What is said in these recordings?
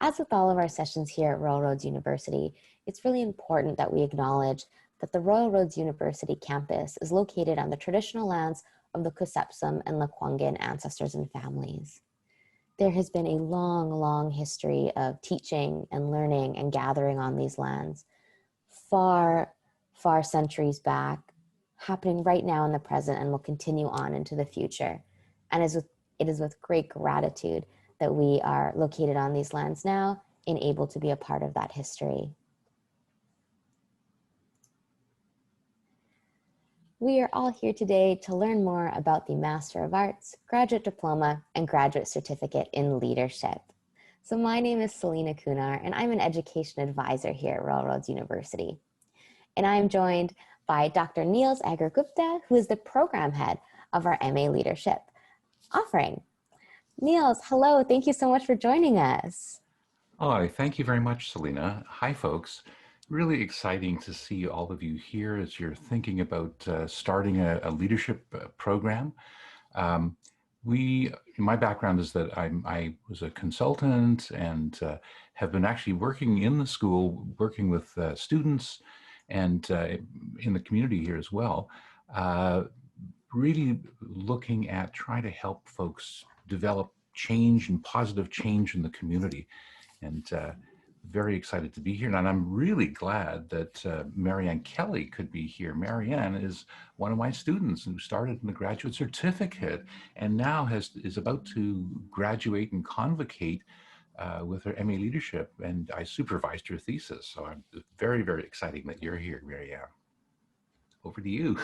As with all of our sessions here at Royal Roads University, it's really important that we acknowledge that the Royal Roads University campus is located on the traditional lands of the Kusepsum and Lekwungen ancestors and families. There has been a long, long history of teaching and learning and gathering on these lands, far, far centuries back, happening right now in the present and will continue on into the future. And it is with great gratitude that we are located on these lands now and able to be a part of that history. We are all here today to learn more about the Master of Arts, Graduate Diploma, and Graduate Certificate in Leadership. So my name is Selena Kunar, and I'm an Education Advisor here at Royal Roads University. And I'm joined by Dr. Niels Agger-Gupta, who is the Program Head of our MA Leadership offering. Niels, hello, thank you so much for joining us. Oh, thank you very much, Selena. Hi, folks. Really exciting to see all of you here as you're thinking about starting a leadership program. My background is that I was a consultant and have been actually working in the school, working with students and in the community here as well, really looking at trying to help folks develop change and positive change in the community. And very excited to be here. And I'm really glad that Marianne Kelly could be here. Marianne is one of my students who started in the graduate certificate and now is about to graduate and convocate with her MA leadership. And I supervised her thesis. So I'm very, very exciting that you're here, Marianne. Over to you.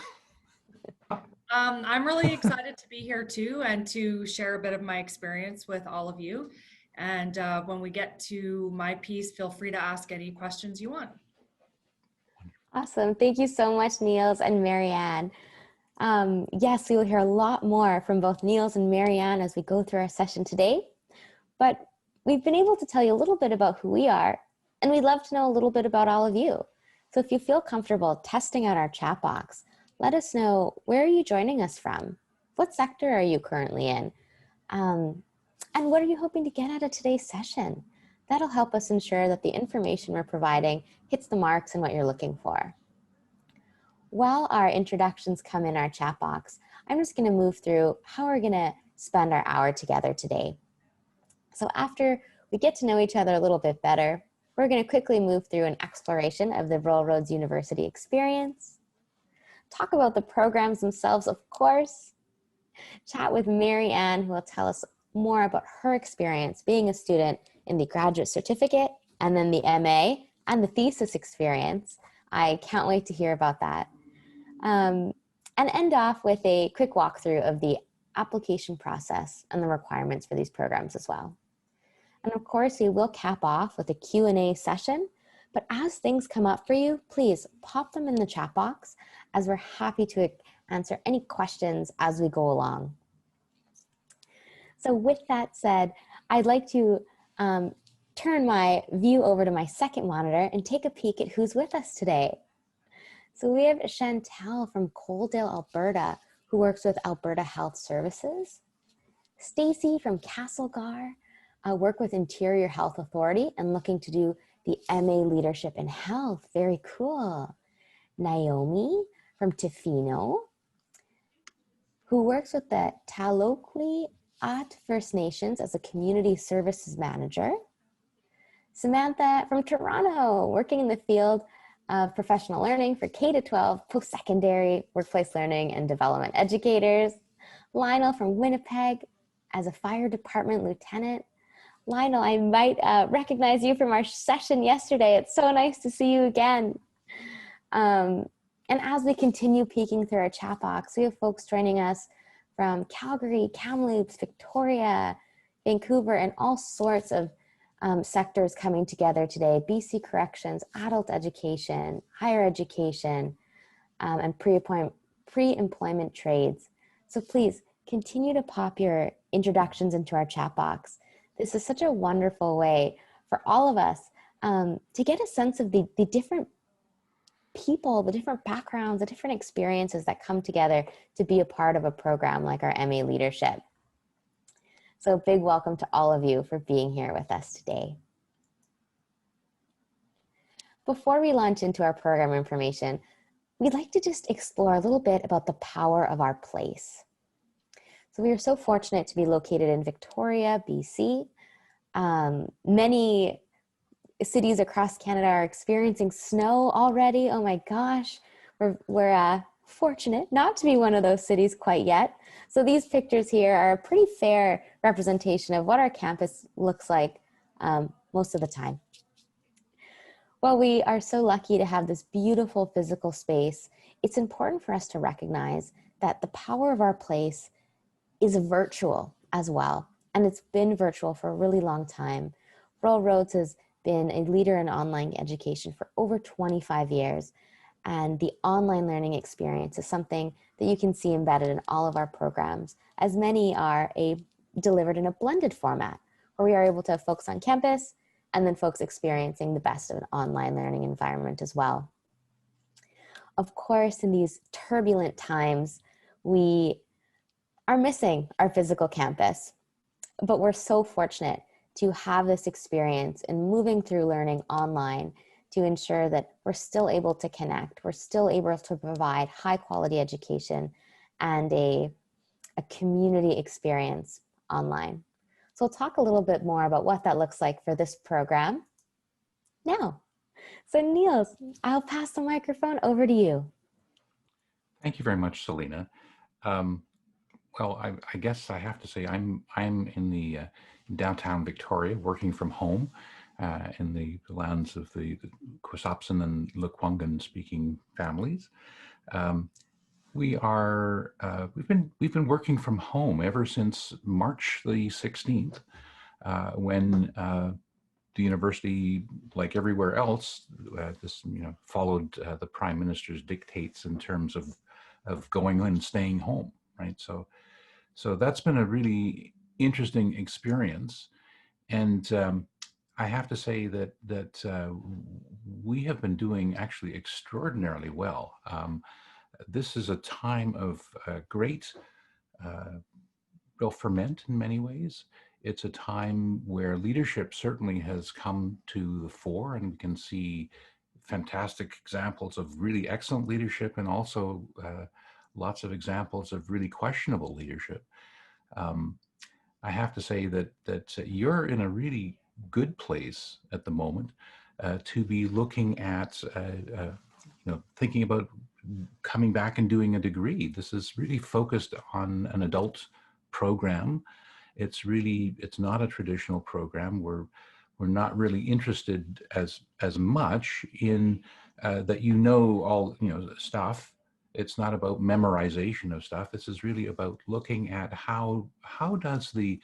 I'm really excited to be here too and to share a bit of my experience with all of you. And when we get to my piece, feel free to ask any questions you want. Awesome. Thank you so much, Niels and Marianne. Yes, we will hear a lot more from both Niels and Marianne as we go through our session today. But we've been able to tell you a little bit about who we are, and we'd love to know a little bit about all of you. So if you feel comfortable testing out our chat box, let us know, where are you joining us from? What sector are you currently in? And what are you hoping to get out of today's session? That'll help us ensure that the information we're providing hits the marks and what you're looking for. While our introductions come in our chat box, I'm just going to move through how we're going to spend our hour together today. So after we get to know each other a little bit better, we're going to quickly move through an exploration of the Royal Roads University experience, talk about the programs themselves, of course, chat with Marianne, who will tell us more about her experience being a student in the graduate certificate and then the MA and the thesis experience. I can't wait to hear about that. And end off with a quick walkthrough of the application process and the requirements for these programs as well. And of course, we will cap off with a Q&A session, but as things come up for you, please pop them in the chat box as we're happy to answer any questions as we go along. So with that said, I'd like to turn my view over to my second monitor and take a peek at who's with us today. So we have Chantel from Coaldale, Alberta, who works with Alberta Health Services. Stacy from Castlegar, work with Interior Health Authority and looking to do the MA Leadership in Health. Very cool. Naomi from Tofino, who works with the Talokli at First Nations as a Community Services Manager. Samantha from Toronto, working in the field of professional learning for K-12, post-secondary, workplace learning and development educators. Lionel from Winnipeg as a fire department lieutenant. Lionel, I might recognize you from our session yesterday. It's so nice to see you again. And as we continue peeking through our chat box, we have folks joining us from Calgary, Kamloops, Victoria, Vancouver, and all sorts of sectors coming together today. BC Corrections, adult education, higher education, and pre-employment trades. So please continue to pop your introductions into our chat box. This is such a wonderful way for all of us to get a sense of the different people, the different backgrounds, the different experiences that come together to be a part of a program like our MA Leadership. So big welcome to all of you for being here with us today. Before we launch into our program information, we'd like to just explore a little bit about the power of our place. So we are so fortunate to be located in Victoria, BC. Many cities across Canada are experiencing snow already. Oh my gosh, we're fortunate not to be one of those cities quite yet. So these pictures here are a pretty fair representation of what our campus looks like most of the time. While we are so lucky to have this beautiful physical space, it's important for us to recognize that the power of our place is virtual as well. And it's been virtual for a really long time. Rural Roads has been a leader in online education for over 25 years. And the online learning experience is something that you can see embedded in all of our programs, as many are delivered in a blended format, where we are able to focus on campus and then folks experiencing the best of an online learning environment as well. Of course, in these turbulent times, we are missing our physical campus, but we're so fortunate to have this experience in moving through learning online to ensure that we're still able to connect, we're still able to provide high quality education and a community experience online. So we'll talk a little bit more about what that looks like for this program now. So Niels, I'll pass the microphone over to you. Thank you very much, Selena. Well, I guess I have to say I'm in the downtown Victoria, working from home in the lands of the Quisapsan and Lekwungen speaking families. We've been working from home ever since March the 16th, when the university, like everywhere else, followed the Prime Minister's dictates in terms of going and staying home, right? So that's been a really interesting experience, and I have to say that we have been doing actually extraordinarily well. This is a time of great real ferment in many ways. It's a time where leadership certainly has come to the fore, and we can see fantastic examples of really excellent leadership, and also lots of examples of really questionable leadership. I have to say that you're in a really good place at the moment to be looking at, thinking about coming back and doing a degree. This is really focused on an adult program. It's not a traditional program. We're not really interested as much in that all stuff. It's not about memorization of stuff. This is really about looking at how does the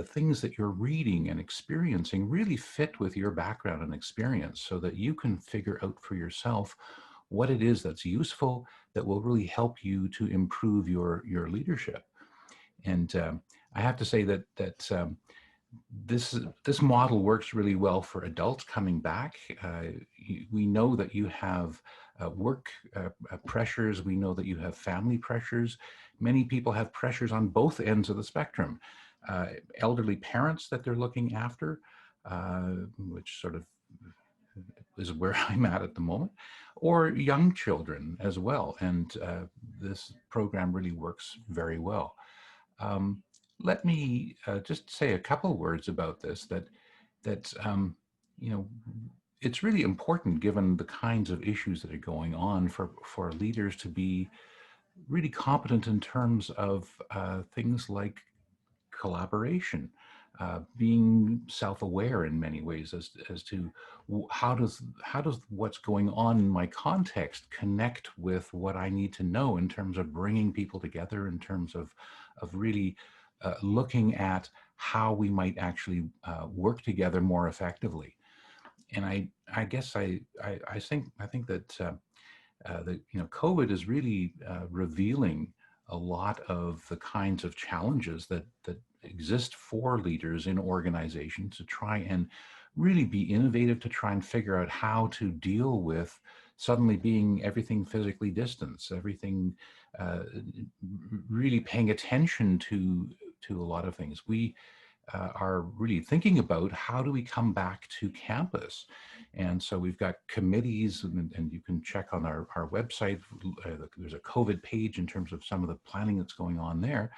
things that you're reading and experiencing really fit with your background and experience, so that you can figure out for yourself what it is that's useful, that will really help you to improve your leadership. And I have to say that this model works really well for adults coming back. We know that you have work pressures. We know that you have family pressures. Many people have pressures on both ends of the spectrum. Elderly parents that they're looking after, which sort of is where I'm at the moment, or young children as well. And this program really works very well. Let me just say a couple words about this, that it's really important, given the kinds of issues that are going on, for leaders to be really competent in terms of things like collaboration, being self-aware in many ways as to how does what's going on in my context connect with what I need to know in terms of bringing people together, in terms of really looking at how we might actually work together more effectively. And I guess I think that COVID is really revealing a lot of the kinds of challenges that exist for leaders in organizations, to try and really be innovative, to try and figure out how to deal with suddenly being everything physically distanced, everything really paying attention to a lot of things. are really thinking about how do we come back to campus. And so we've got committees, and you can check on our website. There's a COVID page in terms of some of the planning that's going on there.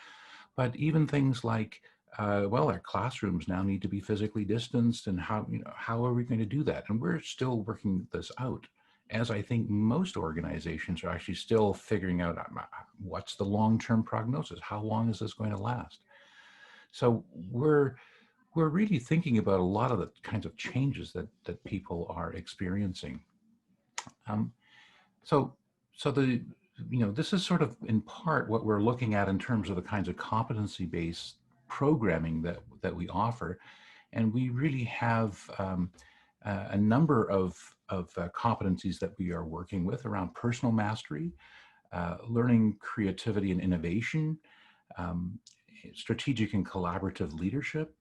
But even things like, well, our classrooms now need to be physically distanced, and how are we going to do that? And we're still working this out, as I think most organizations are actually still figuring out what's the long-term prognosis, how long is this going to last. So we're really thinking about a lot of the kinds of changes that people are experiencing. Um, so the this is sort of in part what we're looking at in terms of the kinds of competency-based programming that we offer, and we really have a number of competencies that we are working with around personal mastery, learning creativity and innovation, um, strategic and collaborative leadership,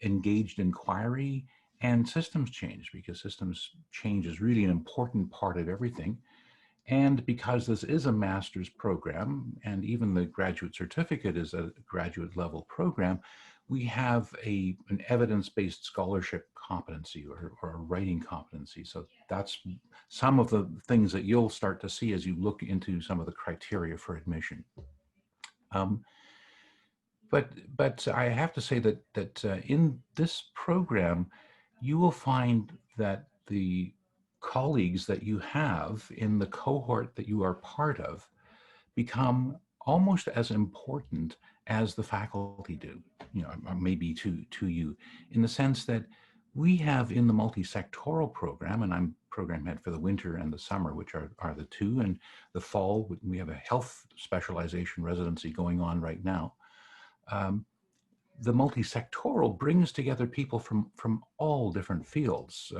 engaged inquiry, and systems change, because systems change is really an important part of everything. And because this is a master's program, and even the graduate certificate is a graduate level program, we have an evidence-based scholarship competency, or a writing competency. So that's some of the things that you'll start to see as you look into some of the criteria for admission. But I have to say that in this program, you will find that the colleagues that you have in the cohort that you are part of become almost as important as the faculty do, maybe to you, in the sense that we have in the multi-sectoral program, and I'm program head for the winter and the summer, which are the two, and the fall, we have a health specialization residency going on right now. The multi-sectoral brings together people from all different fields,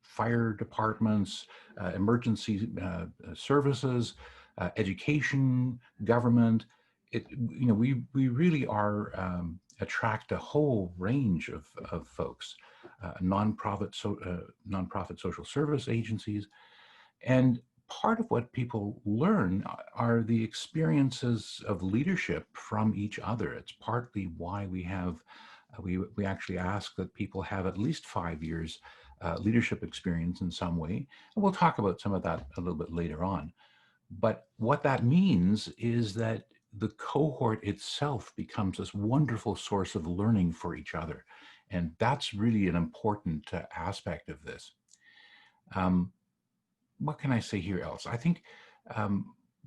fire departments, emergency services, education, government. We really are attract a whole range of folks, nonprofit social service agencies, and part of what people learn are the experiences of leadership from each other. It's partly why we have, we actually ask that people have at least 5 years leadership experience in some way. And we'll talk about some of that a little bit later on. But what that means is that the cohort itself becomes this wonderful source of learning for each other. And that's really an important aspect of this. What can I say here else? I think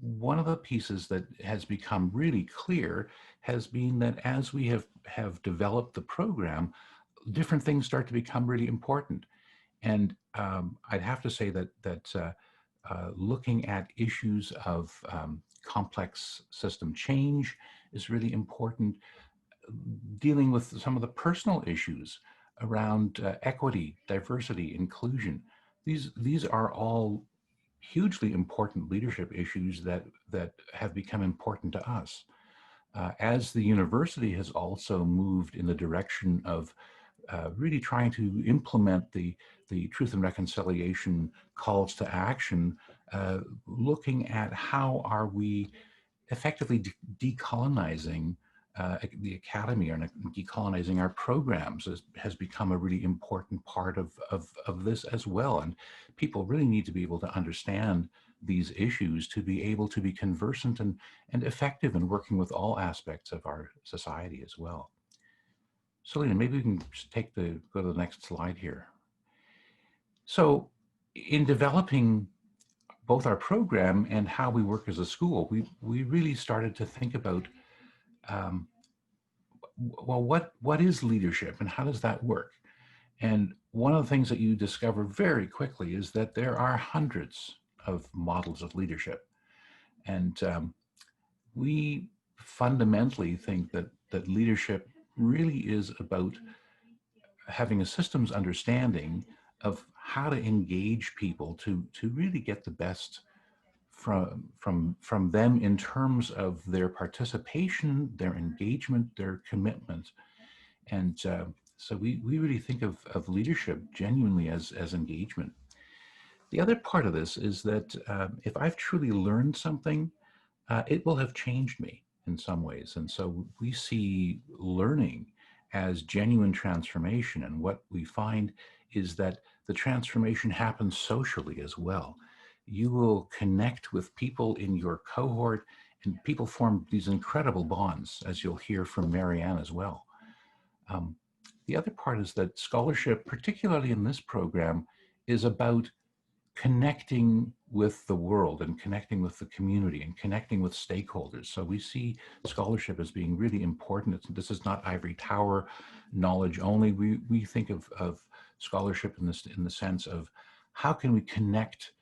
one of the pieces that has become really clear has been that as we have developed the program, different things start to become really important. And I'd have to say that looking at issues of complex system change is really important. Dealing with some of the personal issues around equity, diversity, inclusion. These are all hugely important leadership issues that have become important to us. As the university has also moved in the direction of really trying to implement the Truth and Reconciliation calls to action, looking at how are we effectively decolonizing the academy, or decolonizing our programs has become a really important part of this as well. And people really need to be able to understand these issues to be able to be conversant and effective in working with all aspects of our society as well. So Lena, maybe we can just go to the next slide here. So in developing both our program and how we work as a school, we really started to think about well, what is leadership and how does that work? And one of the things that you discover very quickly is that there are hundreds of models of leadership. And we fundamentally think that leadership really is about having a systems understanding of how to engage people to really get the best from them in terms of their participation, their engagement, their commitment. And so we really think of leadership genuinely as engagement. The other part of this is that if I've truly learned something, it will have changed me in some ways. And so we see learning as genuine transformation. And what we find is that the transformation happens socially as well. You will connect with people in your cohort, and people form these incredible bonds, as you'll hear from Marianne as well. The other part is that scholarship, particularly in this program, is about connecting with the world and connecting with the community and connecting with stakeholders. So we see scholarship as being really important. This is not ivory tower knowledge only. We think of scholarship in the sense of how can we connect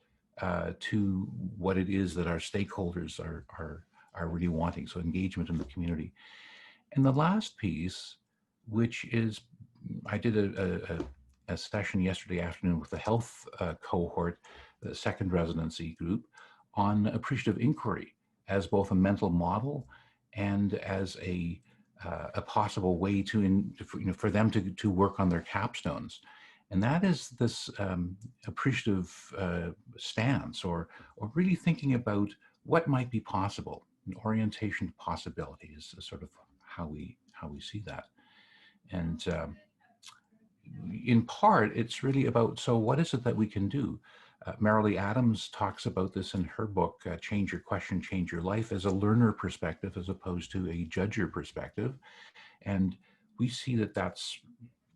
to what it is that our stakeholders are really wanting. So engagement in the community. And the last piece, which is, I did a session yesterday afternoon with the health cohort, the second residency group, on appreciative inquiry as both a mental model and as a possible way for them to work on their capstones. And that is this appreciative stance, or really thinking about what might be possible. An orientation to possibility is sort of how we see that. And in part, it's really about, so what is it that we can do? Marilee Adams talks about this in her book, Change Your Question, Change Your Life, as a learner perspective as opposed to a judger perspective. And we see that that's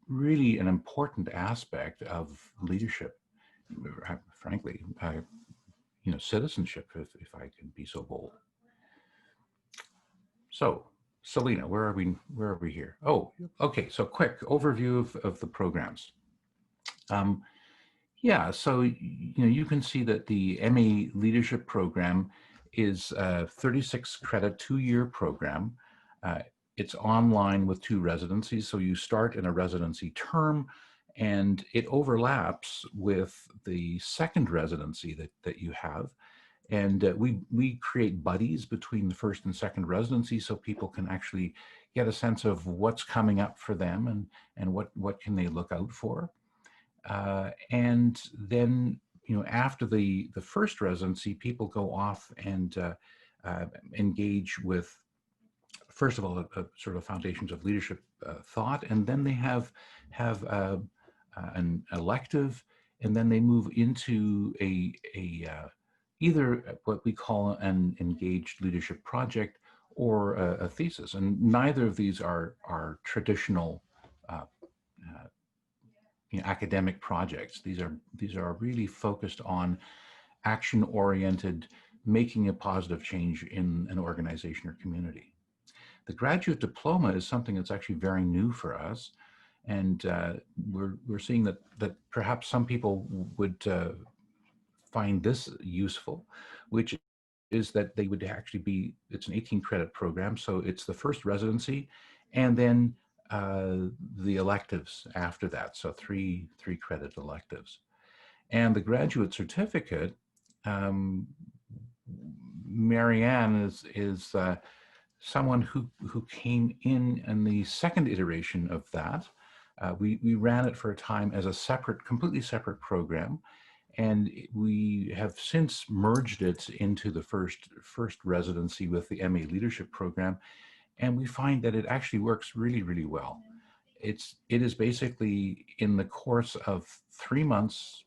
really an important aspect of leadership, frankly, citizenship, if I can be so bold. So, Selena, where are we here? Oh, okay. So quick overview of the programs. Yeah, so you can see that the MA Leadership Program is a 36 credit 2-year program. It's online with 2 residencies. So you start in a residency term, and it overlaps with the second residency that you have. And we create buddies between the first and second residency, so people can actually get a sense of what's coming up for them and what can they look out for. And then, after the first residency, people go off and engage with, first of all, a sort of foundations of leadership thought, and then they have an elective, and then they move into either what we call an engaged leadership project or a thesis. And neither of these are traditional academic projects. These are really focused on action-oriented, making a positive change in an organization or community. The graduate diploma is something that's actually very new for us. And we're seeing that perhaps some people would find this useful, which is that they would actually it's an 18 credit program. So it's the first residency and then the electives after that. So three credit electives. And the graduate certificate, Marianne is someone who came in the second iteration of that. We ran it for a time as a completely separate program. And we have since merged it into the first residency with the MA Leadership Program. And we find that it actually works really, really well. It is basically in the course of 3 months,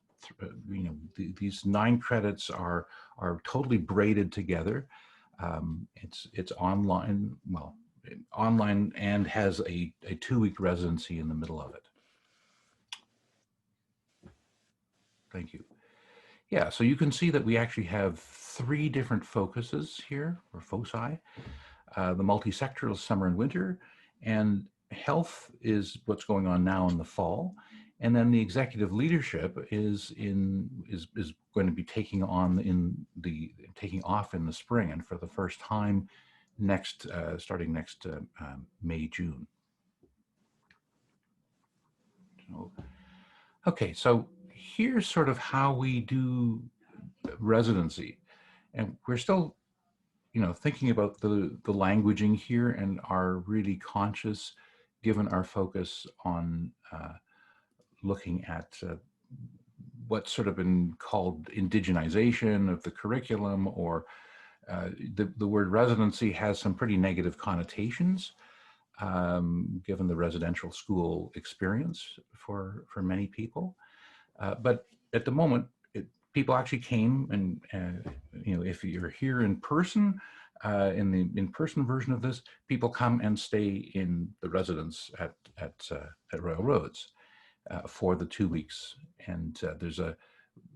these 9 credits are totally braided together. It's online, online, and has a 2-week residency in the middle of it. Thank you. Yeah, so you can see that we actually have 3 different focuses here, or foci. The multi-sectoral summer and winter, and health is what's going on now in the fall. And then the executive leadership is going to be taking off in the spring, and for the first time starting next May, June. Okay, so here's sort of how we do residency, and we're still thinking about the languaging here, and are really conscious, given our focus on looking at what's sort of been called indigenization of the curriculum, or the word residency has some pretty negative connotations. given the residential school experience for many people. But at the moment, people actually came, and if you're here in person, in the in-person version of this, people come and stay in the residence at Royal Roads for the 2 weeks. And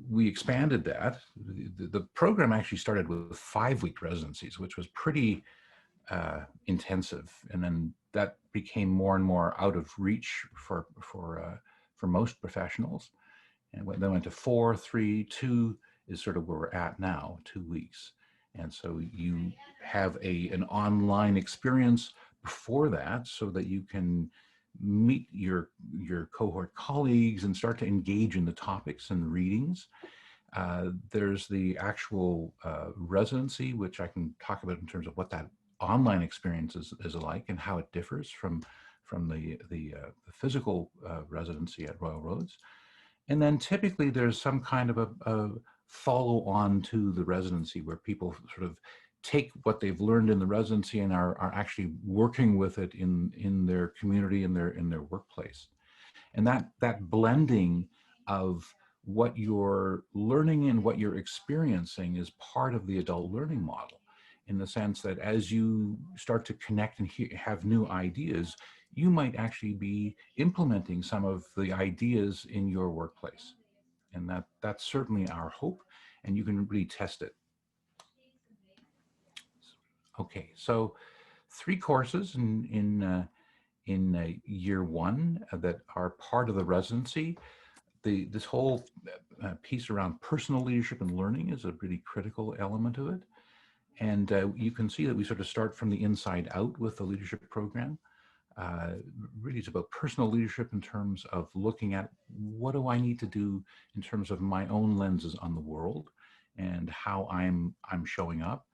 we expanded that. The program actually started with 5-week residencies, which was pretty intensive, and then that became more and more out of reach for most professionals. And then went to 4, 3, 2 is sort of where we're at now, 2 weeks. And so you have an online experience before that, so that you can meet your cohort colleagues and start to engage in the topics and the readings. There's the actual residency, which I can talk about in terms of what that online experience is like and how it differs from the physical residency at Royal Roads. And then typically there's some kind of a follow on to the residency, where people sort of take what they've learned in the residency and are actually working with it in their community, in their workplace. And that blending of what you're learning and what you're experiencing is part of the adult learning model, in the sense that as you start to connect and have new ideas, you might actually be implementing some of the ideas in your workplace. And that's certainly our hope, and you can really test it. Okay, so 3 courses in year 1 that are part of the residency. This whole piece around personal leadership and learning is a really critical element of it. And you can see that we sort of start from the inside out with the leadership program. Really, it's about personal leadership in terms of looking at what do I need to do in terms of my own lenses on the world and how I'm showing up.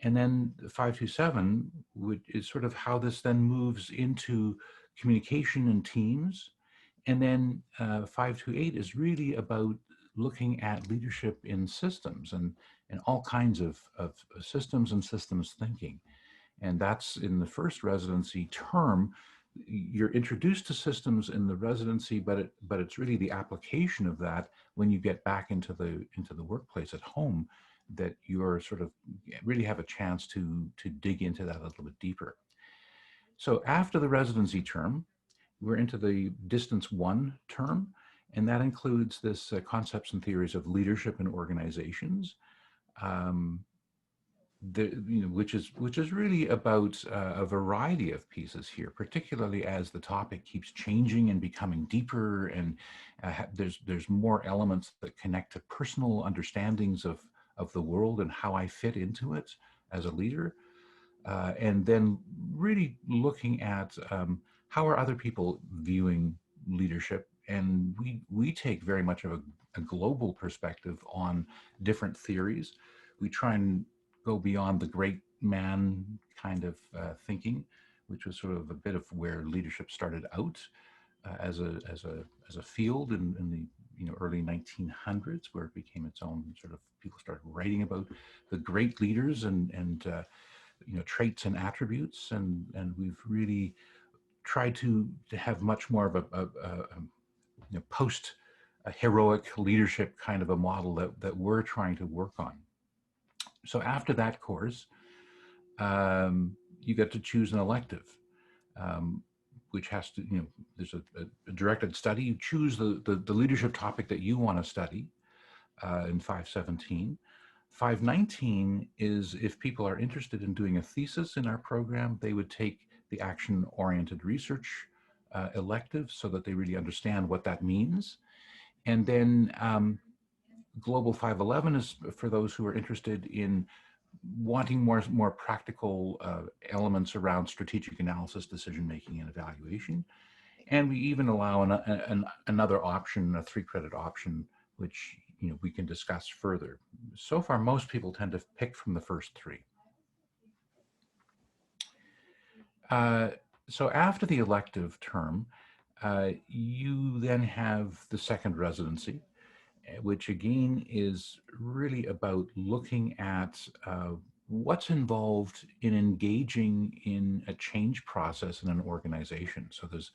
And then 527, which is sort of how this then moves into communication and teams. And then 528 is really about looking at leadership in systems and all kinds of systems and systems thinking. And that's in the first residency term. You're introduced to systems in the residency, but it's really the application of that when you get back into the workplace at home that you're sort of really have a chance to dig into that a little bit deeper. So after the residency term, we're into the distance 1 term, and that includes this concepts and theories of leadership in organizations. Which is really about a variety of pieces here, particularly as the topic keeps changing and becoming deeper, and there's more elements that connect to personal understandings of the world and how I fit into it as a leader, and then really looking at how are other people viewing leadership. And we take very much of a global perspective on different theories. We try and go beyond the great man kind of thinking, which was sort of a bit of where leadership started out as a field in the early 1900s, where it became its own sort of, people started writing about the great leaders and traits and attributes, and we've really tried to have much more of a post heroic leadership kind of a model that we're trying to work on. So after that course, you get to choose an elective, which has to, there's a directed study. You choose the leadership topic that you want to study in 517. 519 is if people are interested in doing a thesis in our program, they would take the action-oriented research elective so that they really understand what that means. And then Global 511 is for those who are interested in wanting more practical elements around strategic analysis, decision-making, and evaluation. And we even allow another option, a 3-credit option, which we can discuss further. So far, most people tend to pick from the first 3. So after the elective term, you then have the second residency, which again is really about looking at what's involved in engaging in a change process in an organization. So there's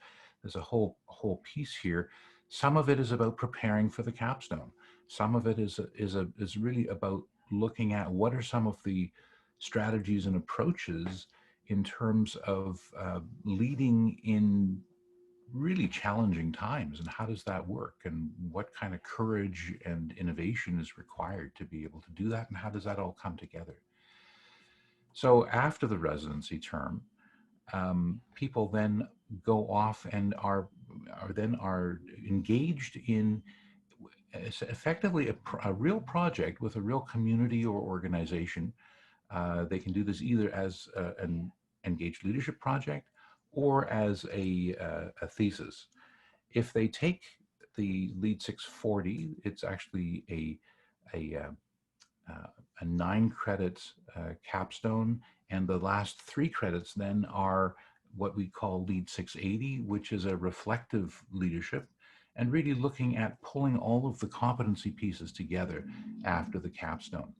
a whole piece here. Some of it is about preparing for the capstone. Some of it is really about looking at what are some of the strategies and approaches in terms of leading in really challenging times, and how does that work, and what kind of courage and innovation is required to be able to do that, and how does that all come together. So after the residency term, people then go off and are engaged in effectively a real project with a real community or organization. They can do this either as an engaged leadership project or as a thesis. If they take the Lead 640, it's actually a 9 credits capstone, and the last 3 credits then are what we call Lead 680, which is a reflective leadership, and really looking at pulling all of the competency pieces together after the capstone.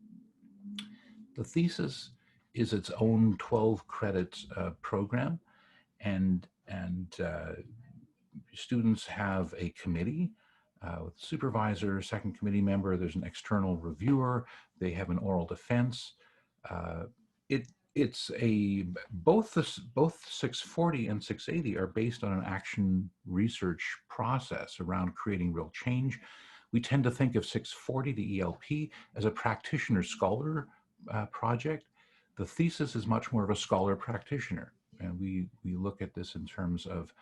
The thesis is its own 12 credits program, and students have a committee with a supervisor, second committee member, there's an external reviewer, they have an oral defense. It's both 640 and 680 are based on an action research process around creating real change. We tend to think of 640, the ELP, as a practitioner scholar project. The thesis is much more of a scholar practitioner. And we look at this in terms of,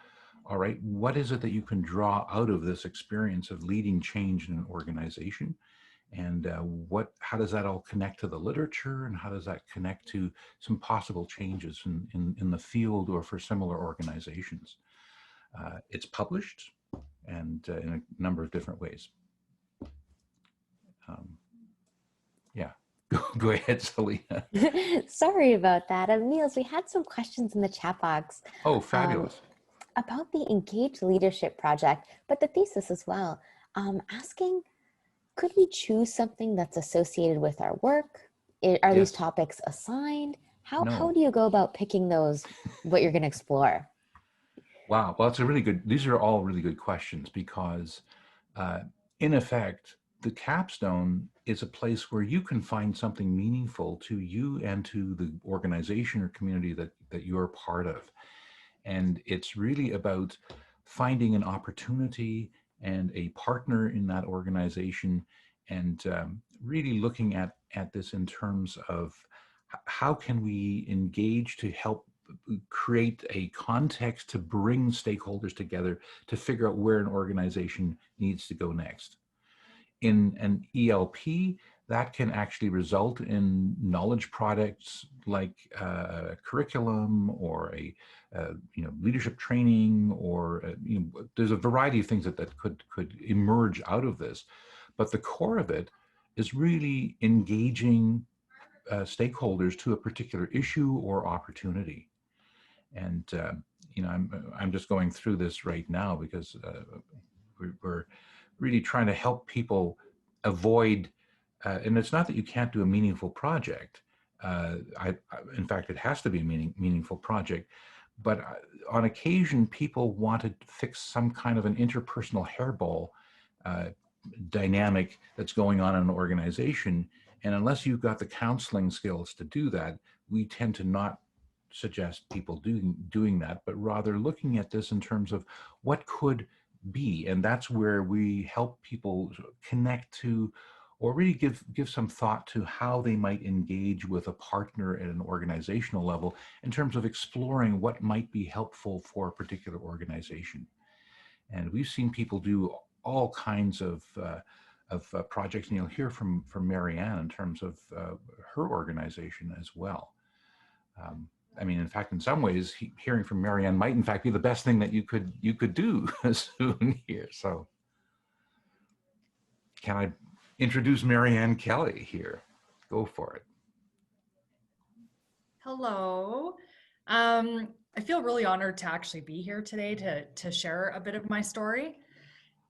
all right, what is it that you can draw out of this experience of leading change in an organization? And how does that all connect to the literature, and how does that connect to some possible changes in the field or for similar organizations? It's published, and in a number of different ways. Yeah, go ahead, Selena. Sorry about that. Niels, we had some questions in the chat box. Oh, fabulous. About the Engaged Leadership Project, but the thesis as well, asking, could we choose something that's associated with our work? Are these topics assigned? How do you go about picking those, what you're going to explore? Wow, well, these are all really good questions, because in effect, the capstone is a place where you can find something meaningful to you and to the organization or community that you're part of. And it's really about finding an opportunity and a partner in that organization, and really looking at this in terms of how can we engage to help create a context to bring stakeholders together to figure out where an organization needs to go next. In an ELP, that can actually result in knowledge products like a curriculum or a leadership training, or there's a variety of things that could emerge out of this. But the core of it is really engaging stakeholders to a particular issue or opportunity. And I'm just going through this right now because we're really trying to help people avoid, and it's not that you can't do a meaningful project. In fact, it has to be a meaningful project. But on occasion, people want to fix some kind of an interpersonal hairball dynamic that's going on in an organization. And unless you've got the counseling skills to do that, we tend to not suggest people doing that, but rather looking at this in terms of what could be. And that's where we help people connect to, or really give some thought to how they might engage with a partner at an organizational level in terms of exploring what might be helpful for a particular organization. And we've seen people do all kinds of projects, and you'll hear from Marianne in terms of her organization as well. I mean, in fact, in some ways, hearing from Marianne might, in fact, be the best thing that you could do soon here. So, can I introduce Marianne Kelly here? Go for it. Hello. I feel really honored to actually be here today to share a bit of my story.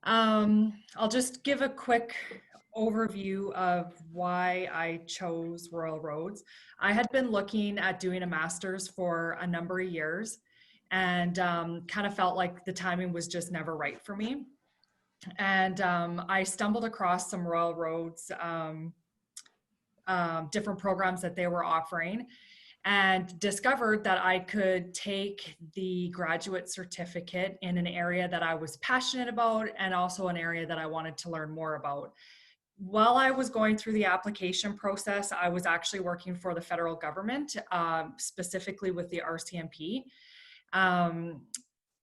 I'll just give a quick overview of why I chose Royal Roads. I had been looking at doing a master's for a number of years and kind of felt like the timing was just never right for me. And I stumbled across some Royal Roads different programs that they were offering and discovered that I could take the graduate certificate in an area that I was passionate about and also an area that I wanted to learn more about. While I was going through the application process, I was actually working for the federal government, specifically with the RCMP.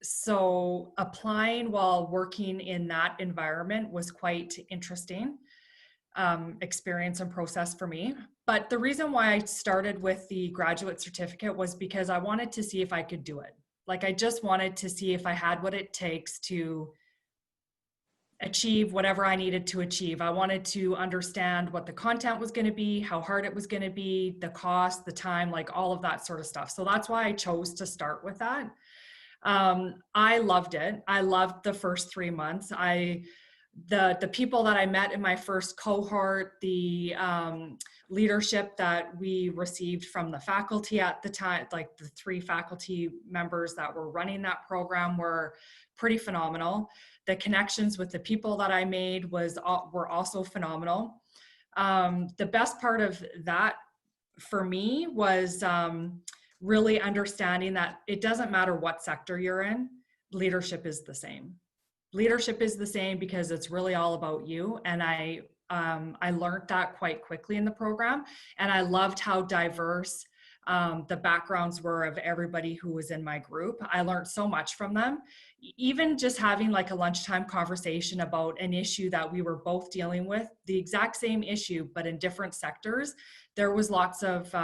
So applying while working in that environment was quite interesting experience and process for me. But the reason why I started with the graduate certificate was because I wanted to see if I could do it. Like I just wanted to see if I had what it takes to achieve whatever I needed to achieve. I wanted to understand what the content was going to be, how hard it was going to be, the cost, the time, like all of that sort of stuff. So that's why I chose to start with that. I loved it. I loved the first 3 months. The people that I met in my first cohort, the leadership that we received from the faculty at the time, like the 3 faculty members that were running that program were pretty phenomenal. The connections with the people that I made were also phenomenal. The best part of that for me was really understanding that it doesn't matter what sector you're in, leadership is the same. Leadership is the same because it's really all about you. And I learned that quite quickly in the program. And I loved how diverse the backgrounds were of everybody who was in my group. I learned so much from them. Even just having like a lunchtime conversation about an issue that we were both dealing with, the exact same issue, but in different sectors, there was lots of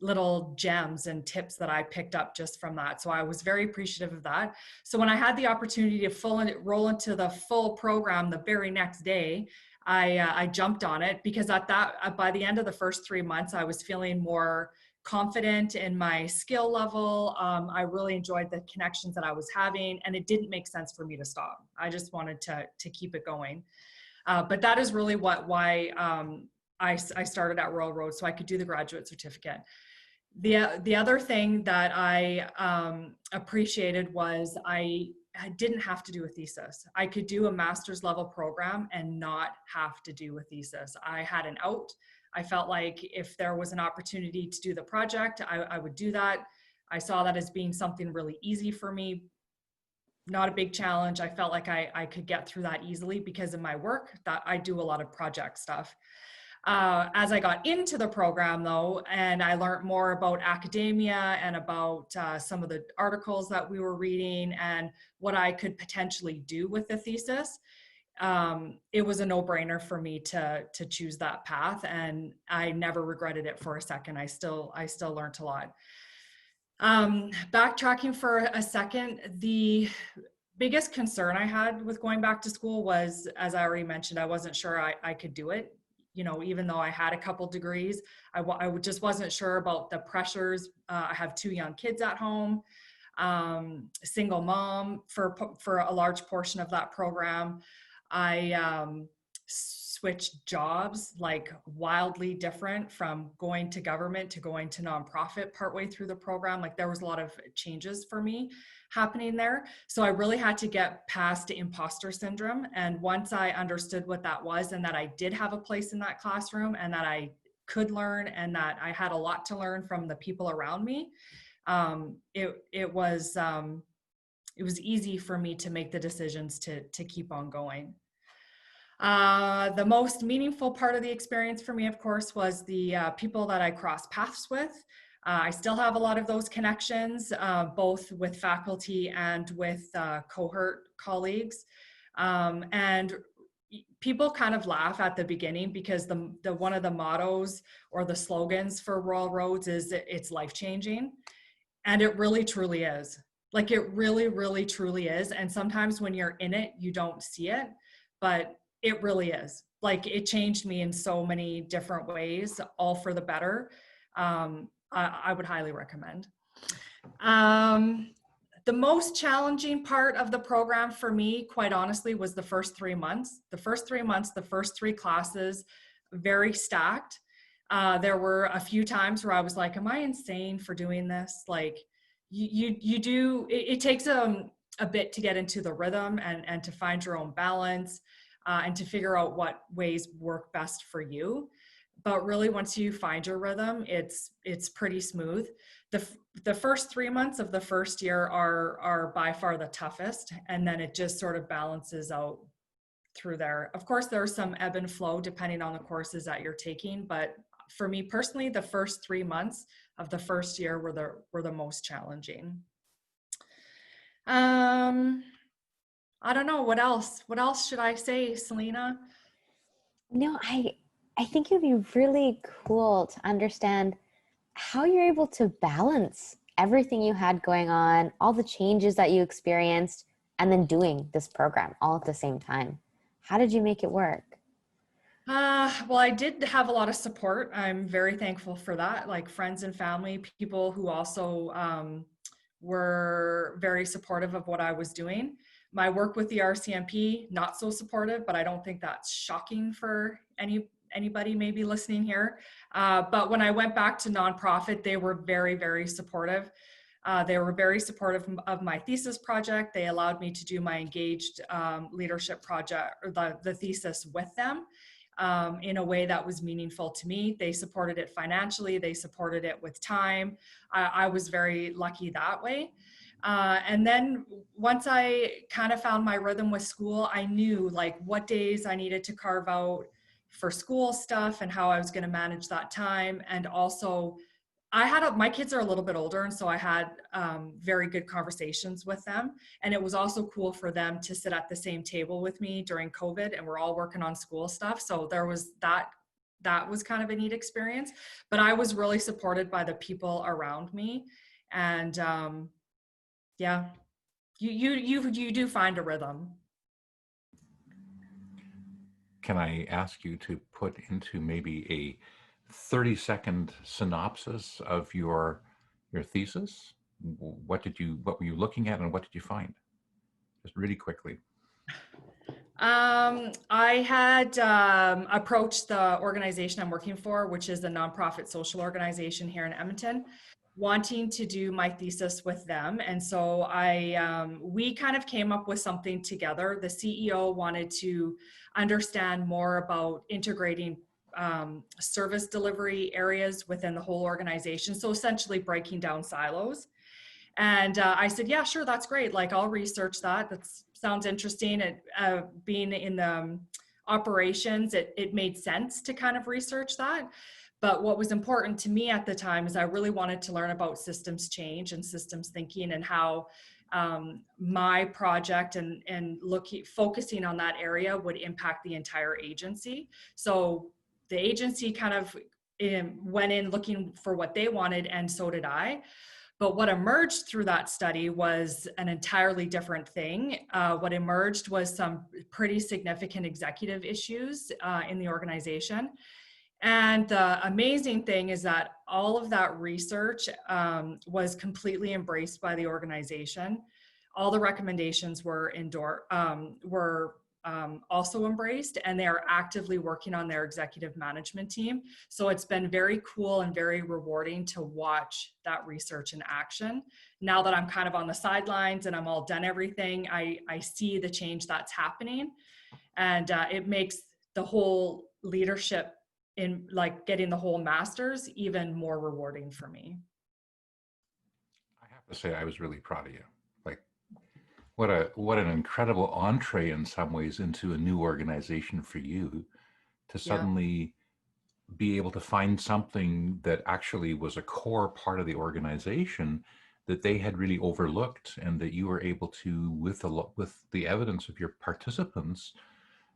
little gems and tips that I picked up just from that. So I was very appreciative of that. So when I had the opportunity to roll into the full program the very next day, I jumped on it because by the end of the first 3 months, I was feeling more confident in my skill level. I really enjoyed the connections that I was having, and it didn't make sense for me to stop. I just wanted to keep it going. But that is really why I started at Royal Roads, so I could do the graduate certificate. The other thing that I appreciated was I didn't have to do a thesis. I could do a master's level program and not have to do a thesis. I had an out. I felt like if there was an opportunity to do the project, I would do that. I saw that as being something really easy for me, not a big challenge. I felt like I could get through that easily because of my work, that I do a lot of project stuff. As I got into the program though, and I learned more about academia and about some of the articles that we were reading and what I could potentially do with the thesis, it was a no-brainer for me to choose that path, and I never regretted it for a second. I still learned a lot. Backtracking for a second, the biggest concern I had with going back to school was, as I already mentioned, I wasn't sure I could do it. You know, even though I had a couple degrees, I just wasn't sure about the pressures. I have 2 young kids at home, single mom for a large portion of that program. I switched jobs, like wildly different from going to government to going to nonprofit partway through the program. Like there was a lot of changes for me happening there. So I really had to get past imposter syndrome. And once I understood what that was and that I did have a place in that classroom and that I could learn and that I had a lot to learn from the people around me, it was easy for me to make the decisions to keep on going. The most meaningful part of the experience for me, of course, was the people that I crossed paths with. I still have a lot of those connections, both with faculty and with cohort colleagues. And people kind of laugh at the beginning because the one of the mottos or the slogans for Royal Roads is it's life-changing. And it really truly is. Like it really, really, truly is. And sometimes when you're in it, you don't see it, but it really is. Like it changed me in so many different ways, all for the better. I would highly recommend. The most challenging part of the program for me, quite honestly, was the first 3 months. The first 3 months, the first 3 classes, very stacked. There were a few times where I was like, am I insane for doing this? Like, you do, it takes a bit to get into the rhythm and to find your own balance and to figure out what ways work best for you. But really, once you find your rhythm, it's pretty smooth. The first 3 months of the first year are by far the toughest, and then it just sort of balances out through there. Of course, there's some ebb and flow depending on the courses that you're taking, but for me personally, the first 3 months of the first year were the most challenging. I don't know what else. What else should I say, Selena? No, I think it'd be really cool to understand how you're able to balance everything you had going on, all the changes that you experienced, and then doing this program all at the same time. How did you make it work? Well, I did have a lot of support. I'm very thankful for that, like friends and family, people who also were very supportive of what I was doing. My work with the RCMP, not so supportive, but I don't think that's shocking for anybody maybe listening here. But when I went back to nonprofit, they were very, very supportive. They were very supportive of my thesis project. They allowed me to do my engaged leadership project, or the thesis with them in a way that was meaningful to me. They supported it financially. They supported it with time. I was very lucky that way. And then once I kind of found my rhythm with school, I knew like what days I needed to carve out for school stuff and how I was going to manage that time. And also my kids are a little bit older, and so I had very good conversations with them. And it was also cool for them to sit at the same table with me during COVID, and we're all working on school stuff. So there was that was kind of a neat experience, but I was really supported by the people around me. And yeah, you do find a rhythm. Can I ask you to put into maybe a 30-second synopsis of your thesis? What were you looking at and what did you find? Just really quickly. I had approached the organization I'm working for, which is a nonprofit social organization here in Edmonton, wanting to do my thesis with them. And so we kind of came up with something together. The CEO wanted to understand more about integrating service delivery areas within the whole organization. So essentially breaking down silos. And I said, yeah, sure, that's great. Like, I'll research that. That sounds interesting. Being in the operations, it made sense to kind of research that. But what was important to me at the time is I really wanted to learn about systems change and systems thinking, and how my project and focusing on that area would impact the entire agency. So the agency kind of went in looking for what they wanted, and so did I. But what emerged through that study was an entirely different thing. What emerged was some pretty significant executive issues in the organization. And the amazing thing is that all of that research was completely embraced by the organization. All the recommendations were also embraced, and they are actively working on their executive management team. So it's been very cool and very rewarding to watch that research in action. Now that I'm kind of on the sidelines and I'm all done everything, I see the change that's happening, and it makes the whole leadership in like getting the whole master's even more rewarding for me. I have to say I was really proud of you. Like, what an incredible entree in some ways into a new organization for you to suddenly be able to find something that actually was a core part of the organization that they had really overlooked, and that you were able to, with the evidence of your participants,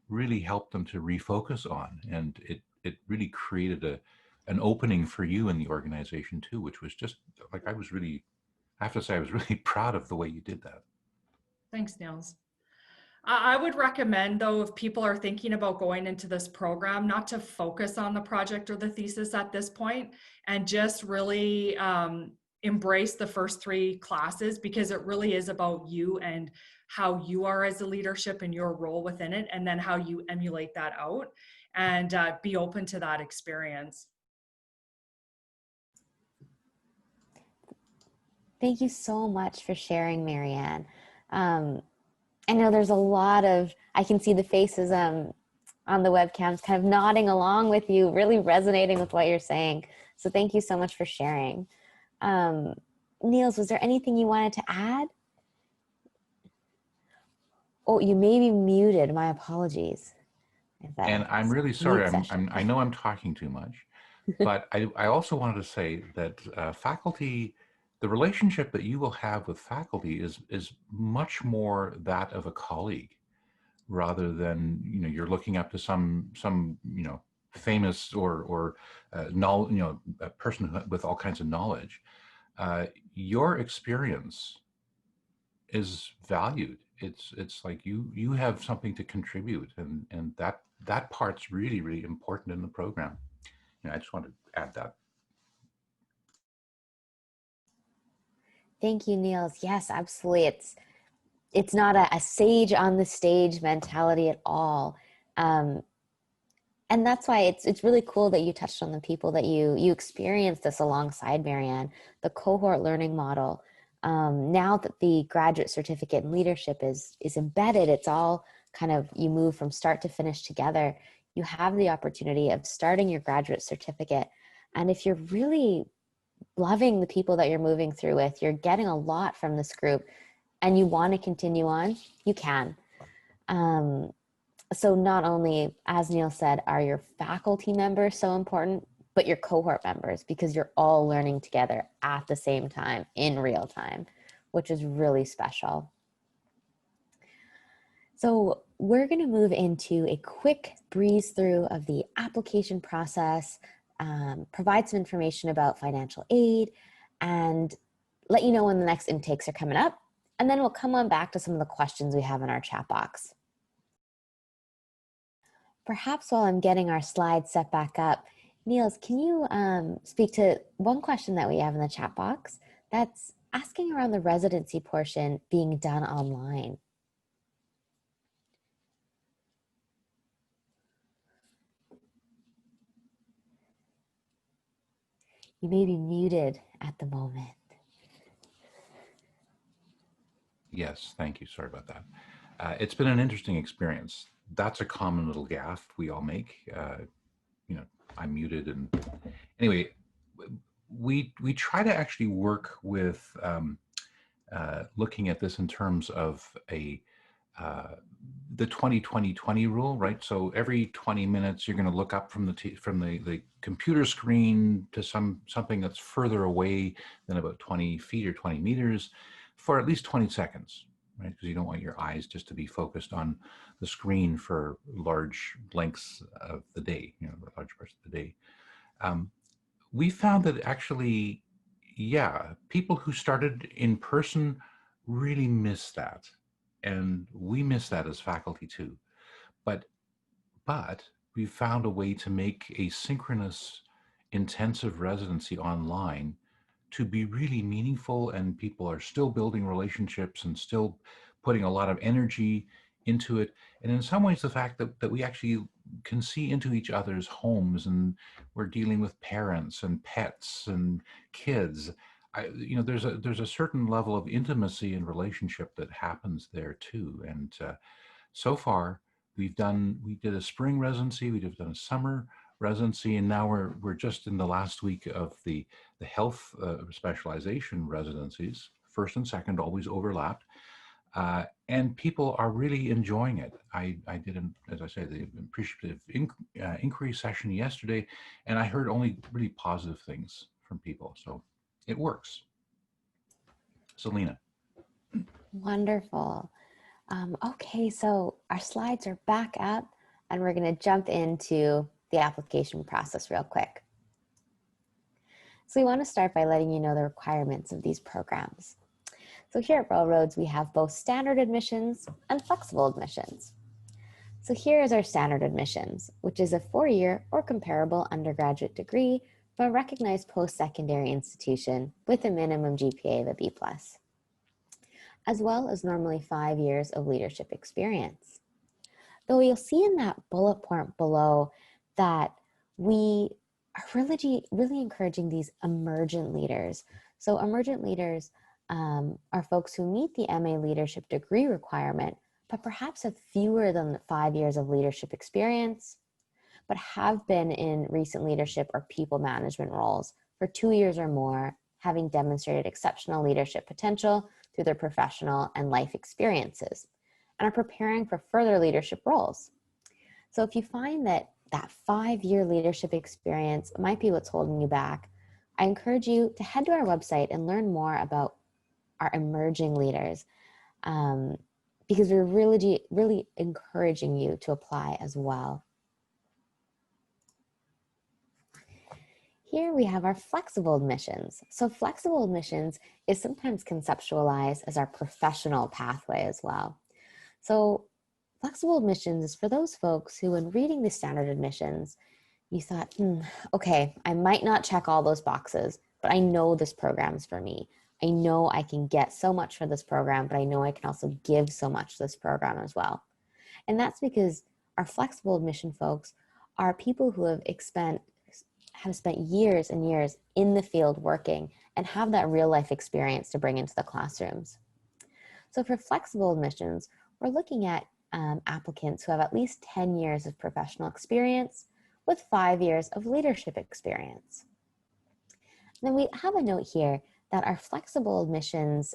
really help them to refocus on. And it really created an opening for you in the organization too, which was just like, I have to say I was really proud of the way you did that. Thanks, Niels. I would recommend, though, if people are thinking about going into this program, not to focus on the project or the thesis at this point, and just really embrace the first 3 classes, because it really is about you and how you are as a leadership and your role within it, and then how you emulate that out, and be open to that experience. Thank you so much for sharing, Marianne. I know there's a lot of, I can see the faces on the webcams kind of nodding along with you, really resonating with what you're saying. So thank you so much for sharing. Niels, was there anything you wanted to add? Oh, you may be muted. My apologies. And I'm really sorry. I know I'm talking too much, but I also wanted to say that faculty, the relationship that you will have with faculty is much more that of a colleague, rather than, you know, you're looking up to some you know, famous or a person with all kinds of knowledge. Your experience is valued. It's like you have something to contribute, and that part's really, really important in the program. You know, I just wanted to add that. Thank you, Niels. Yes, absolutely. It's not a sage on the stage mentality at all. And that's why it's really cool that you touched on the people that you experienced this alongside, Marianne, the cohort learning model. Now that the graduate certificate in leadership is embedded, it's all kind of, you move from start to finish together. You have the opportunity of starting your graduate certificate. And if you're really loving the people that you're moving through with, you're getting a lot from this group, and you want to continue on, you can. So not only, as Neil said, are your faculty members so important, but your cohort members, because you're all learning together at the same time in real time, which is really special. So we're going to move into a quick breeze through of the application process, provide some information about financial aid, and let you know when the next intakes are coming up. And then we'll come on back to some of the questions we have in our chat box. Perhaps while I'm getting our slides set back up, Niels, can you speak to one question that we have in the chat box that's asking around the residency portion being done online? You may be muted at the moment. Yes, thank you. Sorry about that. It's been an interesting experience. That's a common little gaffe we all make. You know, I'm muted, and anyway, we try to actually work with looking at this in terms of the 20-20-20 rule, right? So every 20 minutes, you're going to look up from the computer screen to something that's further away than about 20 feet or 20 meters for at least 20 seconds, right? Because you don't want your eyes just to be focused on the screen for large lengths of the day, you know, large parts of the day. We found that actually, yeah, people who started in person really miss that. And we miss that as faculty too. But we found a way to make a synchronous intensive residency online to be really meaningful, and people are still building relationships and still putting a lot of energy into it. And in some ways, the fact that we actually can see into each other's homes, and we're dealing with parents and pets and kids, you know, there's a certain level of intimacy and relationship that happens there too. And so far, we did a spring residency, we've done a summer residency, and now we're just in the last week of the health specialization residencies. First and second always overlapped, and people are really enjoying it. I did, as I say, the Appreciative Inquiry session yesterday, and I heard only really positive things from people. So it works. Selena. Wonderful. Okay, so our slides are back up, and we're going to jump into the application process real quick. So we want to start by letting you know the requirements of these programs. So here at Railroads, we have both standard admissions and flexible admissions. So here is our standard admissions, which is a 4-year or comparable undergraduate degree from a recognized post-secondary institution with a minimum GPA of a B+, as well as normally 5 years of leadership experience. Though you'll see in that bullet point below that we are really encouraging these emergent leaders. So emergent leaders are folks who meet the MA leadership degree requirement, but perhaps have fewer than 5 years of leadership experience, but have been in recent leadership or people management roles for 2 years or more, having demonstrated exceptional leadership potential through their professional and life experiences, and are preparing for further leadership roles. So if you find that that 5-year leadership experience might be what's holding you back, I encourage you to head to our website and learn more about our emerging leaders, because we're really encouraging you to apply as well. Here we have our flexible admissions. So flexible admissions is sometimes conceptualized as our professional pathway as well. So flexible admissions is for those folks who, when reading the standard admissions, you thought, okay, I might not check all those boxes, but I know this program's for me. I know I can get so much for this program, but I know I can also give so much to this program as well. And that's because our flexible admission folks are people who have spent years and years in the field working and have that real life experience to bring into the classrooms. So for flexible admissions, we're looking at applicants who have at least 10 years of professional experience with 5 years of leadership experience. And then we have a note here that our flexible admissions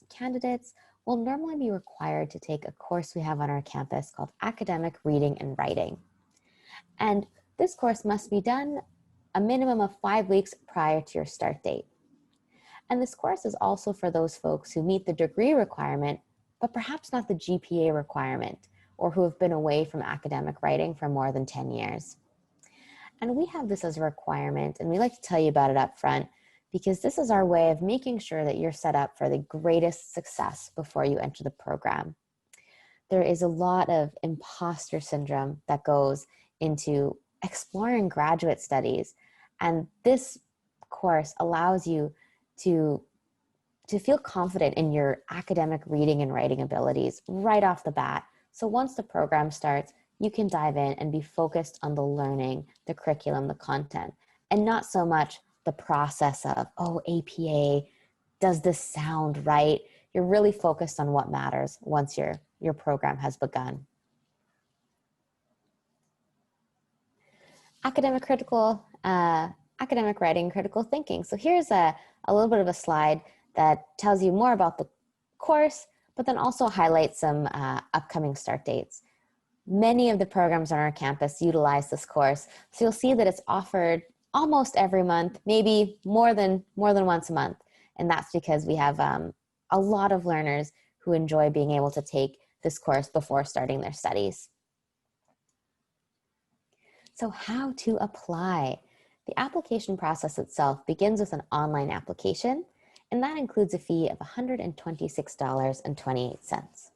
candidates will normally be required to take a course we have on our campus called Academic Reading and Writing. And this course must be done a minimum of 5 weeks prior to your start date. And this course is also for those folks who meet the degree requirement, but perhaps not the GPA requirement, or who have been away from academic writing for more than 10 years. And we have this as a requirement, and we like to tell you about it up front, because this is our way of making sure that you're set up for the greatest success before you enter the program. There is a lot of imposter syndrome that goes into exploring graduate studies, and this course allows you to feel confident in your academic reading and writing abilities right off the bat. So once the program starts, you can dive in and be focused on the learning, the curriculum, the content, and not so much the process of, oh, APA, does this sound right? You're really focused on what matters once your program has begun. Academic writing, critical thinking. So here's a little bit of a slide that tells you more about the course, but then also highlights some upcoming start dates. Many of the programs on our campus utilize this course, so you'll see that it's offered almost every month, maybe more than once a month, and that's because we have a lot of learners who enjoy being able to take this course before starting their studies. So how to apply? The application process itself begins with an online application, and that includes a fee of $126.28.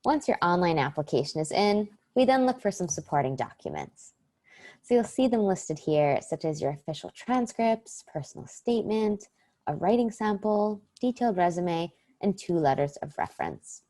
Once your online application is in, we then look for some supporting documents. So you'll see them listed here, such as your official transcripts, personal statement, a writing sample, detailed resume, and 2 letters of reference.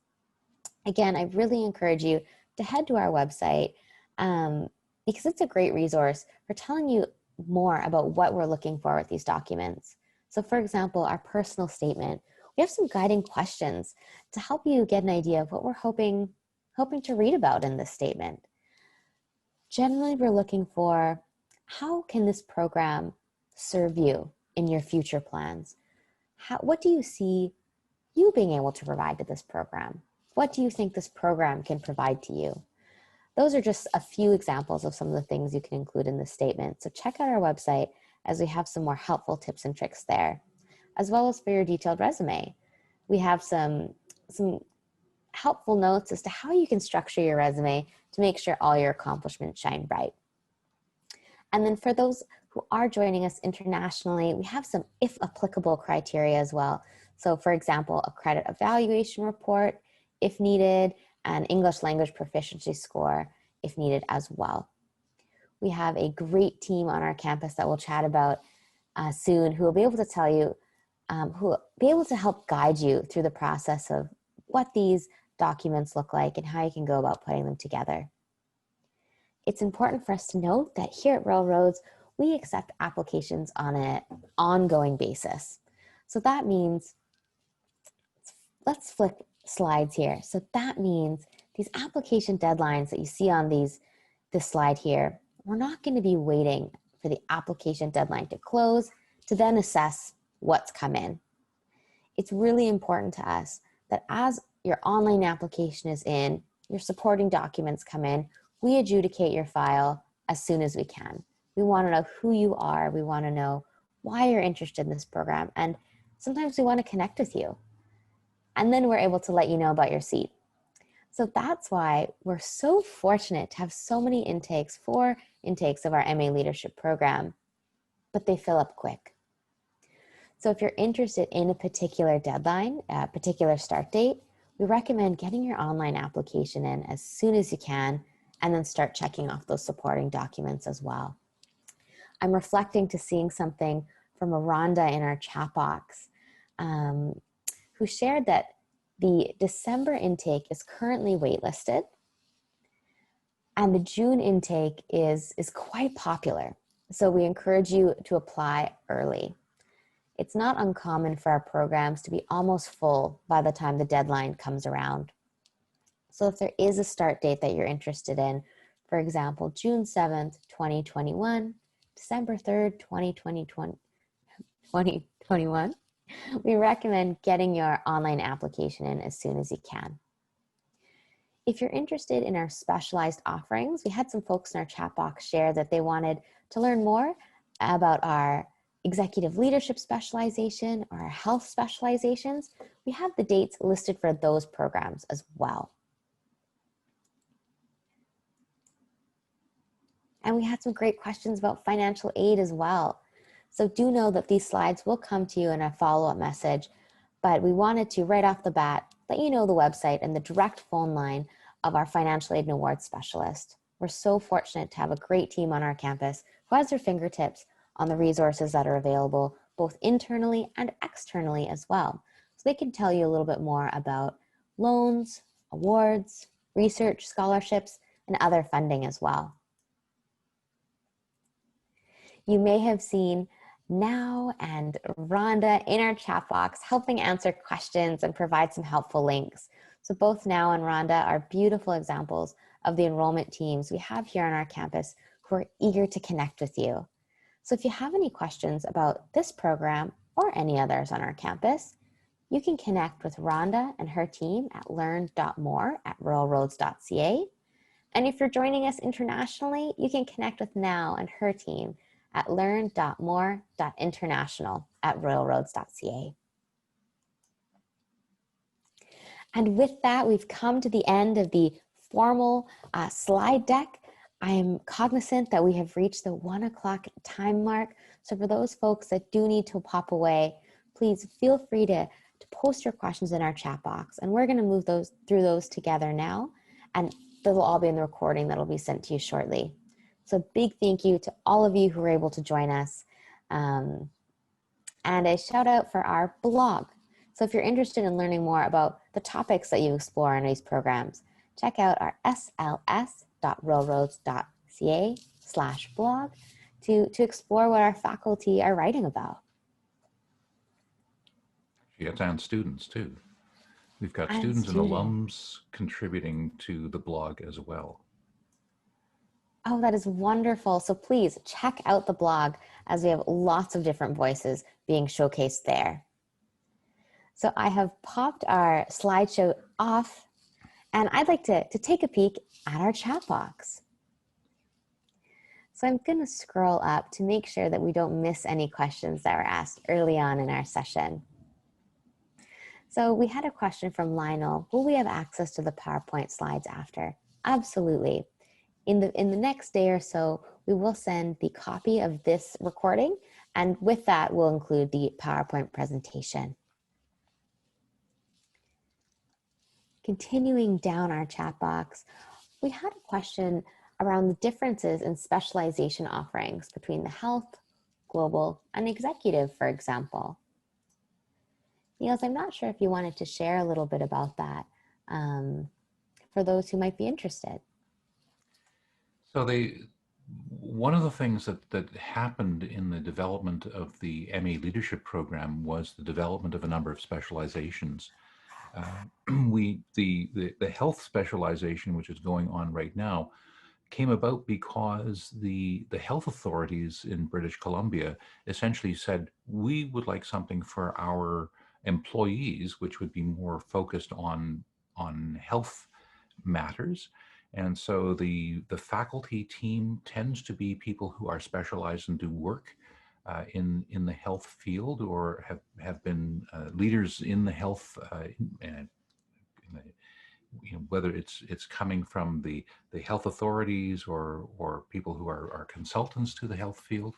Again, I really encourage you to head to our website because it's a great resource for telling you more about what we're looking for with these documents. So for example, our personal statement, we have some guiding questions to help you get an idea of what we're hoping to read about in this statement. Generally, we're looking for, how can this program serve you in your future plans? What do you see you being able to provide to this program? What do you think this program can provide to you? Those are just a few examples of some of the things you can include in this statement. So check out our website as we have some more helpful tips and tricks there, as well as for your detailed resume. We have some helpful notes as to how you can structure your resume to make sure all your accomplishments shine bright. And then for those who are joining us internationally, we have some, if applicable, criteria as well. So for example, a credit evaluation report, if needed, an English language proficiency score, if needed as well. We have a great team on our campus that we'll chat about soon, who will be able to tell you, who will be able to help guide you through the process of what these documents look like and how you can go about putting them together. It's important for us to note that here at Railroads, we accept applications on an ongoing basis. So that means, let's flip slides here. So that means these application deadlines that you see on this slide here, we're not going to be waiting for the application deadline to close to then assess what's come in. It's really important to us that as your online application is in, your supporting documents come in, we adjudicate your file as soon as we can. We want to know who you are. We want to know why you're interested in this program. And sometimes we want to connect with you. And then we're able to let you know about your seat. So that's why we're so fortunate to have so many intakes of our MA Leadership program, but they fill up quick. So if you're interested in a particular deadline, a particular start date, we recommend getting your online application in as soon as you can, and then start checking off those supporting documents as well. I'm reflecting to seeing something from Rhonda in our chat box, who shared that the December intake is currently waitlisted, and the June intake is quite popular. So we encourage you to apply early. It's not uncommon for our programs to be almost full by the time the deadline comes around. So if there is a start date that you're interested in, for example, June 7th, 2021, December 3rd, 2021, we recommend getting your online application in as soon as you can. If you're interested in our specialized offerings, we had some folks in our chat box share that they wanted to learn more about our executive leadership specialization or our health specializations. We have the dates listed for those programs as well. And we had some great questions about financial aid as well. So do know that these slides will come to you in a follow-up message, but we wanted to, right off the bat, let you know the website and the direct phone line of our financial aid and awards specialist. We're so fortunate to have a great team on our campus who has their fingertips on the resources that are available, both internally and externally as well. So they can tell you a little bit more about loans, awards, research, scholarships, and other funding as well. You may have seen Now and Rhonda in our chat box helping answer questions and provide some helpful links. So both Now and Rhonda are beautiful examples of the enrollment teams we have here on our campus who are eager to connect with you. So if you have any questions about this program or any others on our campus, you can connect with Rhonda and her team at learn.more@railroads.ca. And if you're joining us internationally, you can connect with Now and her team at learn.more.international@railroads.ca. And with that, we've come to the end of the formal slide deck. I am cognizant that we have reached the 1 o'clock time mark. So for those folks that do need to pop away, please feel free to post your questions in our chat box. And we're gonna move through those together now. And they'll all be in the recording that'll be sent to you shortly. So big thank you to all of you who were able to join us. And a shout out for our blog. So if you're interested in learning more about the topics that you explore in these programs, check out our sls.railroads.ca/blog to explore what our faculty are writing about. It's on students too. We've got students and alums contributing to the blog as well. Oh, that is wonderful. So please check out the blog as we have lots of different voices being showcased there. So I have popped our slideshow off, and I'd like to take a peek at our chat box. So I'm going to scroll up to make sure that we don't miss any questions that were asked early on in our session. So we had a question from Lionel. Will we have access to the PowerPoint slides after? Absolutely. In the next day or so, we will send the copy of this recording, and with that, we'll include the PowerPoint presentation. Continuing down our chat box, we had a question around the differences in specialization offerings between the health, global, and executive, for example. Niels, I'm not sure if you wanted to share a little bit about that for those who might be interested. So one of the things that happened in the development of the MA Leadership Program was the development of a number of specializations. The health specialization, which is going on right now, came about because the health authorities in British Columbia essentially said, we would like something for our employees, which would be more focused on health matters. And so the faculty team tends to be people who are specialized and do work in the health field, or have been leaders in the health whether it's coming from the health authorities or people who are consultants to the health field.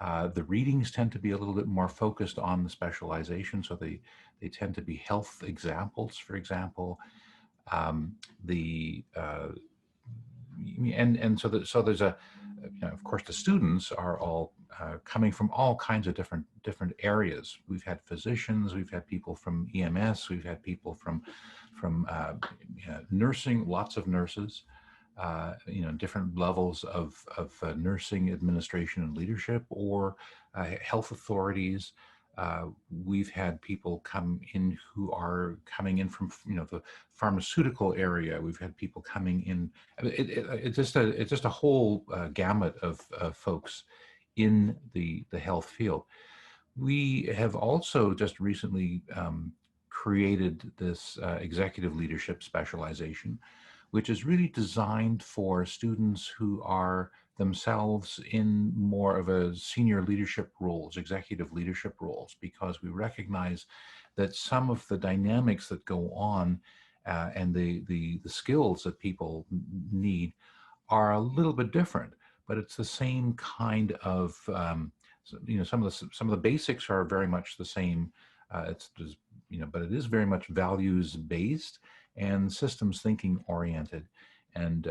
The readings tend to be a little bit more focused on the specialization, so they tend to be health examples, for example. So there's of course, the students are all coming from all kinds of different areas. We've had physicians, we've had people from EMS, we've had people from nursing, lots of nurses, different levels of nursing administration and leadership, or health authorities. We've had people come in who are coming in from the pharmaceutical area. We've had people coming in. It's just a whole gamut of folks in the health field. We have also just recently created this executive leadership specialization, which is really designed for students who are themselves in more of a senior leadership roles, executive leadership roles, because we recognize that some of the dynamics that go on and the skills that people need are a little bit different, but it's the same kind of some of the basics are very much the same. It's just, but it is very much values based and systems thinking oriented. And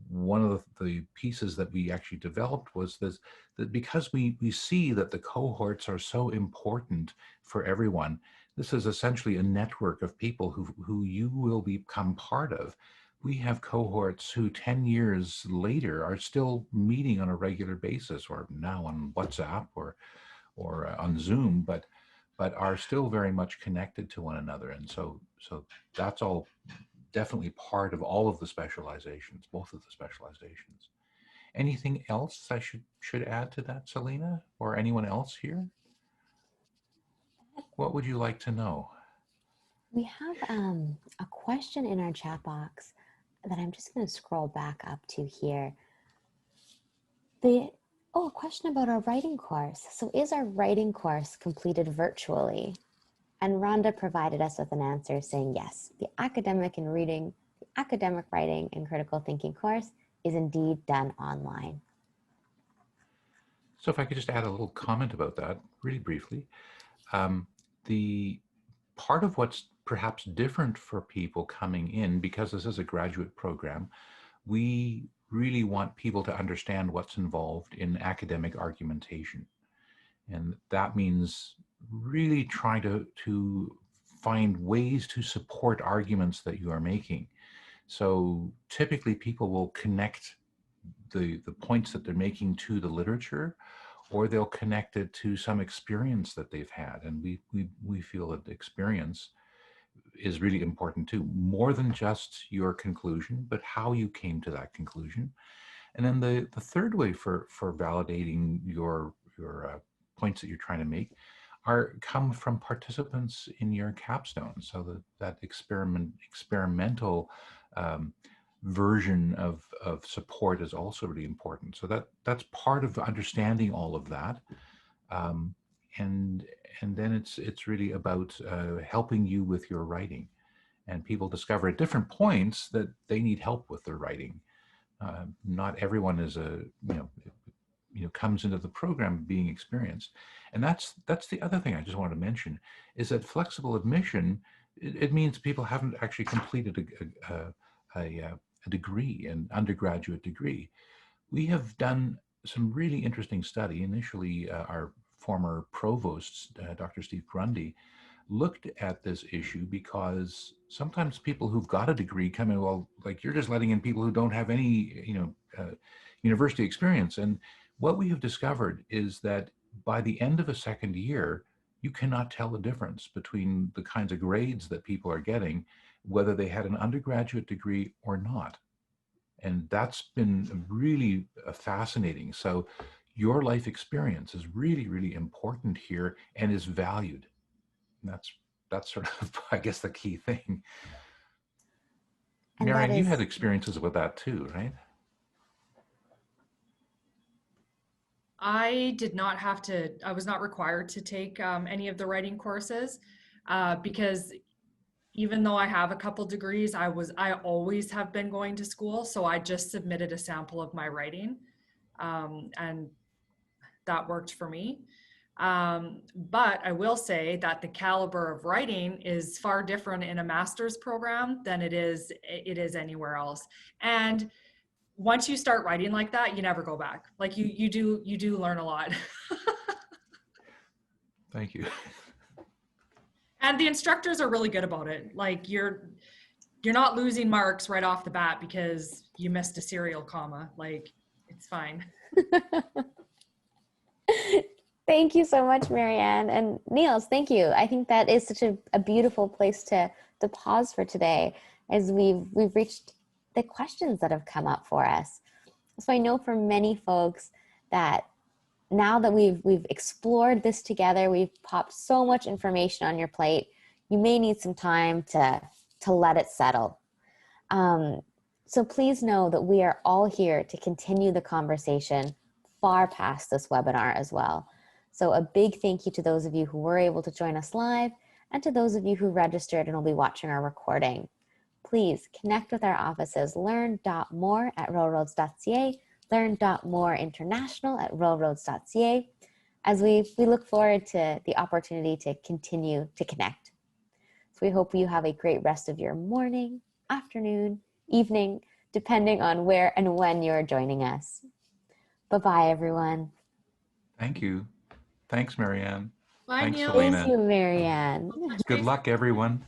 one of the pieces that we actually developed was this, that because we see that the cohorts are so important for everyone, this is essentially a network of people who you will become part of. We have cohorts who 10 years later are still meeting on a regular basis, or now on WhatsApp or on Zoom, but are still very much connected to one another. And so that's all definitely part of all of the specializations, both of the specializations. Anything else I should add to that, Selena, or anyone else here? What would you like to know? We have a question in our chat box that I'm just going to scroll back up to here. A question about our writing course. So is our writing course completed virtually? And Rhonda provided us with an answer saying yes, the academic writing and critical thinking course is indeed done online. So if I could just add a little comment about that really briefly. The part of what's perhaps different for people coming in, because this is a graduate program, we really want people to understand what's involved in academic argumentation. And that means really trying to find ways to support arguments that you are making. So typically people will connect the points that they're making to the literature, or they'll connect it to some experience that they've had. And we feel that experience is really important too, more than just your conclusion, but how you came to that conclusion. And then the third way for validating your points that you're trying to make come from participants in your capstone. So that experimental version of support is also really important. So that's part of understanding all of that. And then it's really about helping you with your writing. And people discover at different points that they need help with their writing. Not everyone is comes into the program being experienced. And that's the other thing I just wanted to mention, is that flexible admission, it means people haven't actually completed a degree, an undergraduate degree. We have done some really interesting study. Initially, our former provost, Dr. Steve Grundy, looked at this issue because sometimes people who've got a degree come in, well, like you're just letting in people who don't have any, university experience. And what we have discovered is that by the end of a second year, you cannot tell the difference between the kinds of grades that people are getting, whether they had an undergraduate degree or not. And that's been really fascinating. So your life experience is really, really important here and is valued. And that's sort of, I guess, the key thing. And that Marianne, you had is, experiences with that too, right? I did not have to, I was not required to take any of the writing courses because even though I have a couple degrees, I always have been going to school. So I just submitted a sample of my writing and that worked for me. But I will say that the caliber of writing is far different in a master's program than it is anywhere else. And once you start writing like that, you never go back. Like you do learn a lot. Thank you. And the instructors are really good about it. Like you're not losing marks right off the bat because you missed a serial comma. Like it's fine. thank you so much, Marianne. And Niels, thank you. I think that is such a beautiful place to pause for today as we've reached the questions that have come up for us. So I know for many folks that now that we've explored this together, we've popped so much information on your plate, you may need some time to let it settle. So please know that we are all here to continue the conversation far past this webinar as well. So a big thank you to those of you who were able to join us live and to those of you who registered and will be watching our recording. Please connect with our offices, learn.more@railroads.ca, learn.more.international@railroads.ca, as we look forward to the opportunity to continue to connect. So we hope you have a great rest of your morning, afternoon, evening, depending on where and when you're joining us. Bye-bye, everyone. Thank you. Thanks, Marianne. Bye, Thanks, Neil. Thank Selena. you, Marianne. Good luck, everyone.